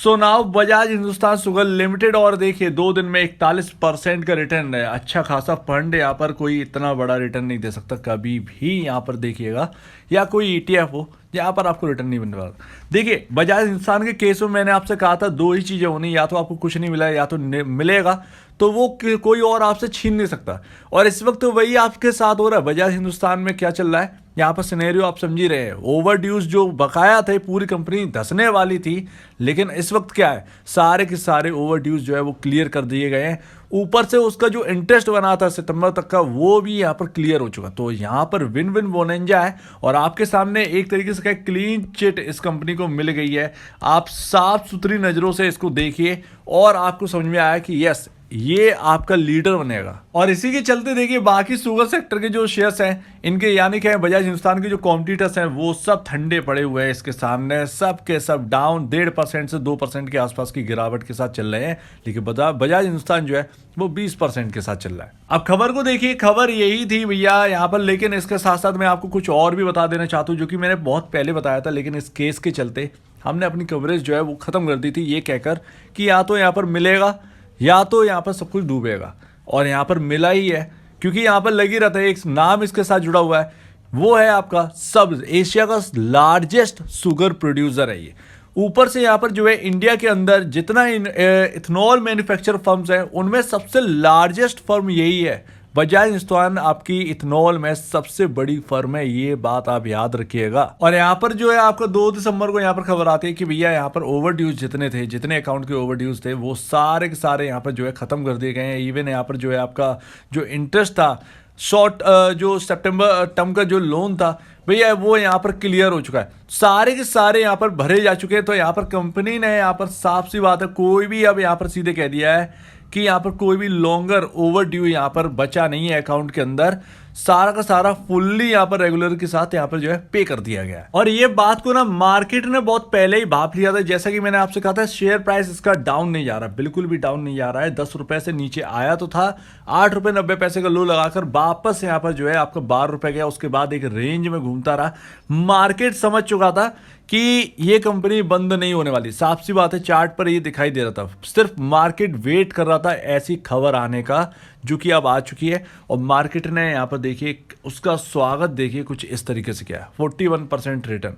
So now Bajaj Hindustan sugar limited, और देखिए 2 दिन में 41% का रिटर्न है। अच्छा खासा फंड, यहाँ पर कोई इतना बड़ा रिटर्न नहीं दे सकता कभी भी। यहाँ पर देखिएगा, या कोई ईटीएफ हो, यहाँ पर आपको रिटर्न नहीं मिलने वाला। देखिए बजाज हिंदुस्तान के केस में मैंने आपसे कहा था 2 ही चीज़ें होनी, या तो आपको कुछ नहीं मिला या तो मिलेगा, तो वो कोई और आपसे छीन नहीं सकता। और इस वक्त वही आपके साथ हो रहा है। बजाज हिंदुस्तान में क्या चल रहा है, यहाँ पर सिनेरियो आप समझ ही रहे हैं। ओवर ड्यूज जो बकाया थे, पूरी कंपनी धंसने वाली थी, लेकिन इस वक्त क्या है, सारे के सारे ओवर ड्यूज जो है वो क्लियर कर दिए गए हैं। ऊपर से उसका जो इंटरेस्ट बना था सितंबर तक का, वो भी यहाँ पर क्लियर हो चुका। तो यहाँ पर विन विन बोनेंजा है, और आपके सामने एक तरीके से क्लीन चिट इस कंपनी को मिल गई है। आप साफ सुथरी नज़रों से इसको देखिए और आपको समझ में आया कि यस, ये आपका लीडर बनेगा। और इसी के चलते देखिए बाकी शुगर सेक्टर के जो शेयर्स हैं इनके, यानी कि बजाज हिंदुस्तान के जो कॉम्पिटिटर्स हैं, वो सब ठंडे पड़े हुए हैं इसके सामने। सब के सब डाउन 1.5% से 2% के आसपास की गिरावट के साथ चल रहे हैं, लेकिन बजाज हिंदुस्तान जो है वो 20% के साथ चल रहा है। अब खबर को देखिए, खबर यही थी भैया यहाँ पर, लेकिन इसके साथ साथ मैं आपको कुछ और भी बता देना चाहता हूँ, जो कि मैंने बहुत पहले बताया था, लेकिन इस केस के चलते हमने अपनी कवरेज जो है वो खत्म कर दी थी, ये कहकर कि या तो यहाँ पर मिलेगा या तो यहाँ पर सब कुछ डूबेगा। और यहाँ पर मिला ही है, क्योंकि यहाँ पर लगी रहता है, एक नाम इसके साथ जुड़ा हुआ है, वो है आपका सब्ज, एशिया का लार्जेस्ट शुगर प्रोड्यूसर है ये। ऊपर से यहाँ पर जो है इंडिया के अंदर जितना इथेनॉल मैन्युफैक्चर फर्म्स हैं, उनमें सबसे लार्जेस्ट फर्म यही है। बजाज हिंदुस्तान आपकी इथेनॉल में सबसे बड़ी फर्म है, ये बात आप याद रखिएगा। और यहाँ पर जो है आपका 2 दिसंबर को यहाँ पर खबर आती है कि भैया यहाँ पर ओवर ड्यूज जितने थे, जितने अकाउंट के ओवर ड्यूज थे, वो सारे के सारे यहाँ पर जो है खत्म कर दिए गए हैं। इवन यहाँ पर जो है आपका जो इंटरेस्ट था, शॉर्ट जो सितंबर टर्म का जो लोन था भैया, वो यहाँ पर क्लियर हो चुका है। सारे के सारे यहाँ पर भरे जा चुके हैं। तो यहाँ पर कंपनी ने यहाँ पर साफ सी बात है, कोई भी अब यहाँ पर सीधे कह दिया है कि यहाँ पर कोई भी लॉन्गर ओवर ड्यू यहाँ पर बचा नहीं है अकाउंट के अंदर। सारा का सारा फुल्ली यहाँ पर रेगुलर के साथ यहाँ पर जो है पे कर दिया गया है। और ये बात को ना मार्केट ने बहुत पहले ही भाप लिया था। जैसा कि मैंने आपसे कहा था, शेयर प्राइस इसका डाउन नहीं जा रहा, बिल्कुल भी डाउन नहीं जा रहा है। 10 रुपए से नीचे आया तो था, 8 रुपए 90 पैसे का लो लगाकर वापस यहाँ पर जो है आपका 12 रुपए गया। उसके बाद एक रेंज में घूमता रहा। मार्केट समझ चुका था कि ये कंपनी बंद नहीं होने वाली, साफ सी बात है, चार्ट पर ये दिखाई दे रहा था। सिर्फ मार्केट वेट कर रहा था ऐसी खबर आने का, जो कि अब आ चुकी है। और मार्केट ने यहाँ पर देखिए उसका स्वागत देखिए कुछ इस तरीके से किया है, 41% रिटर्न।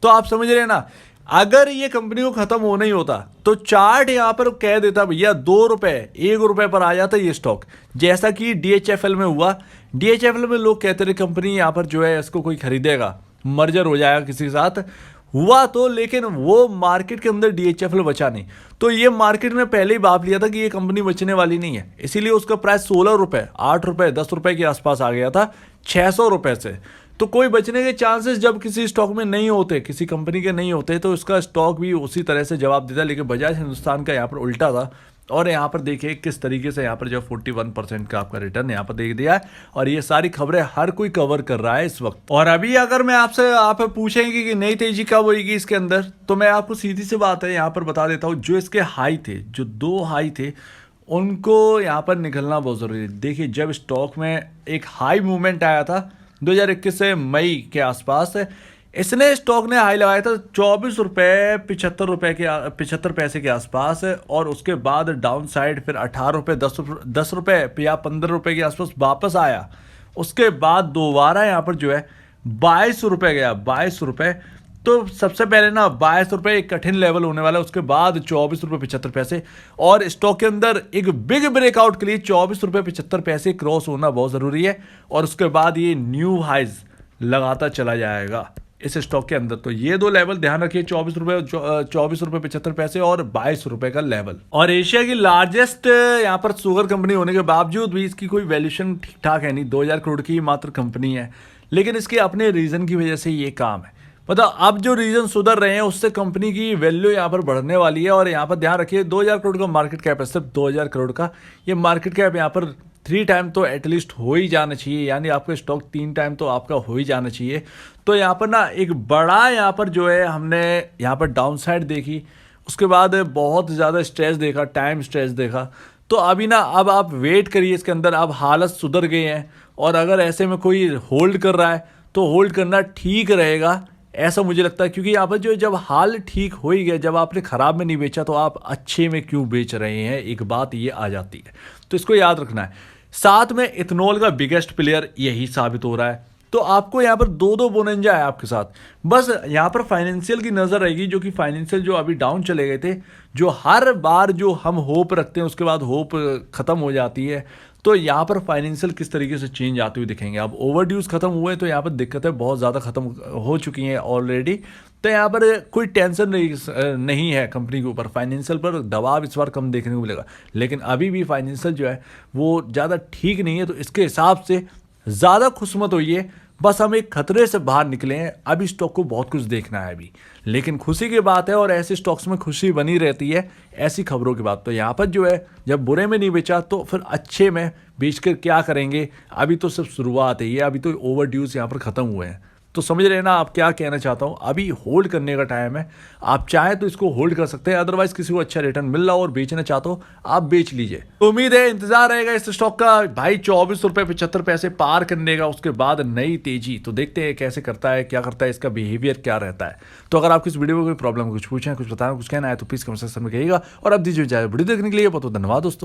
तो आप समझ रहे हैं ना, अगर ये कंपनी को खत्म होना ही होता तो चार्ट यहाँ पर कह देता भैया 2 रुपए 1 रुपए पर आ जाता ये स्टॉक, जैसा कि डीएचएफएल में हुआ। डीएचएफएल में लोग कहते थे कंपनी यहाँ पर जो है इसको कोई खरीदेगा, मर्जर हो जाएगा किसी के साथ, हुआ तो, लेकिन वो मार्केट के अंदर डीएचएफएल बचा नहीं। तो ये मार्केट में पहले ही भाप लिया था कि ये कंपनी बचने वाली नहीं है, इसीलिए उसका प्राइस 16 रुपए 8 रुपए 10 रुपए के आसपास आ गया था 600 रुपए से। तो कोई बचने के चांसेस जब किसी स्टॉक में नहीं होते, किसी कंपनी के नहीं होते, तो उसका स्टॉक भी उसी तरह से जवाब देता है। लेकिन बजाज हिंदुस्तान का यहाँ पर उल्टा था। और यहाँ पर देखिए किस तरीके से यहाँ पर जो 41% का आपका रिटर्न यहाँ पर देख दिया है। और ये सारी खबरें हर कोई कवर कर रहा है इस वक्त। और अभी अगर मैं आपसे आप पूछेंगे कि नई तेजी कब होगी इसके अंदर, तो मैं आपको सीधी सी बात है यहाँ पर बता देता हूँ। जो इसके हाई थे, जो 2 हाई थे, उनको यहाँ पर निकलना बहुत ज़रूरी है। देखिए जब स्टॉक में एक हाई मूवमेंट आया था 2021 से मई के आसपास, इसने स्टॉक ने हाई लगाया था 24 रुपये 75 रुपये के 75 पैसे के आसपास। और उसके बाद डाउन साइड फिर 18 रुपये 10 रुपये या 15 रुपये के आसपास वापस आया। उसके बाद दोबारा यहाँ पर जो है 22 रुपये गया, 22 रुपये। तो सबसे पहले ना 22 रुपये एक कठिन लेवल होने वाला है, उसके बाद 24 रुपये 75 पैसे। और स्टॉक के अंदर एक बिग ब्रेकआउट के लिए 24 रुपये 75 पैसे क्रॉस होना बहुत ज़रूरी है। और उसके बाद ये न्यू हाइज लगाता चला जाएगा इस स्टॉक के अंदर। तो ये 2 लेवल ध्यान रखिए, 24 रुपये 75 पैसे और 22 रुपये का लेवल। और एशिया की लार्जेस्ट यहाँ पर शुगर कंपनी होने के बावजूद भी इसकी कोई वैल्यूएशन ठीक ठाक है नहीं। 2000 करोड़ की मात्र कंपनी है, लेकिन इसके अपने रीजन की वजह से ये काम है। मतलब अब जो रीजन सुधर रहे हैं उससे कंपनी की वैल्यू यहाँ पर बढ़ने वाली है। और यहाँ पर ध्यान रखिए 2000 करोड़ का मार्केट कैप है, सिर्फ 2000 करोड़ का। ये मार्केट कैप यहाँ पर 3 टाइम तो एटलीस्ट हो ही जाना चाहिए, यानी आपका स्टॉक 3 टाइम तो आपका हो ही जाना चाहिए। तो यहाँ पर ना एक बड़ा यहाँ पर जो है हमने यहाँ पर डाउन साइड देखी, उसके बाद बहुत ज़्यादा स्ट्रेस देखा, टाइम स्ट्रेस देखा। तो अभी ना अब आप वेट करिए इसके अंदर, अब हालत सुधर गई है। और अगर ऐसे में कोई होल्ड कर रहा है तो होल्ड करना ठीक रहेगा, ऐसा मुझे लगता है, क्योंकि यहाँ पर जो जब हाल ठीक हो ही गया, जब आपने खराब में नहीं बेचा तो आप अच्छे में क्यों बेच रहे हैं, एक बात ये आ जाती है। तो इसको याद रखना है। साथ में इथेनॉल का बिगेस्ट प्लेयर यही साबित हो रहा है। तो आपको यहाँ पर दो दो बोनंजा है आपके साथ। बस यहाँ पर फाइनेंशियल की नज़र रहेगी, जो कि फाइनेंशियल जो अभी डाउन चले गए थे, जो हर बार जो हम होप रखते हैं उसके बाद होप खत्म हो जाती है। तो यहाँ पर फाइनेंशियल किस तरीके से चेंज आते हुए दिखेंगे। अब ओवरड्यूज खत्म हुए तो यहाँ पर दिक्कतें बहुत ज़्यादा खत्म हो चुकी हैं ऑलरेडी। तो यहाँ पर कोई टेंशन नहीं है कंपनी के ऊपर। फाइनेंशियल पर दबाव इस बार कम देखने को मिलेगा, लेकिन अभी भी फाइनेंशियल जो है वो ज़्यादा ठीक नहीं है। तो इसके हिसाब से ज़्यादा खुश मत होइए, बस हम एक खतरे से बाहर निकले हैं। अभी स्टॉक को बहुत कुछ देखना है अभी, लेकिन खुशी की बात है और ऐसे स्टॉक्स में खुशी बनी रहती है ऐसी खबरों की बात। तो यहाँ पर जो है जब बुरे में नहीं बेचा तो फिर अच्छे में बेच कर क्या करेंगे। अभी तो सिर्फ शुरुआत है ये, अभी तो ओवरड्यूज यहाँ पर ख़त्म हुए हैं। तो समझ रहे हैं ना आप क्या कहना चाहता हूँ। अभी होल्ड करने का टाइम है। आप चाहें तो इसको होल्ड कर सकते हैं, अदरवाइज किसी को अच्छा रिटर्न मिल रहा हो और बेचना चाहते हो आप बेच लीजिए। तो उम्मीद है इंतजार रहेगा इस स्टॉक का भाई 24 रुपये 75 पैसे पार करने का, उसके बाद नई तेजी। तो देखते हैं कैसे करता है, क्या करता है, इसका बिहेवियर क्या रहता है। तो अगर आपको इस वीडियो में कोई प्रॉब्लम कुछ पूछना है, कुछ बताना, कुछ कहना है तो प्लीज कमेंट सेक्शन में कहिएगा। और अब दीजिए वीडियो देखने के लिए बहुत धन्यवाद दोस्तों।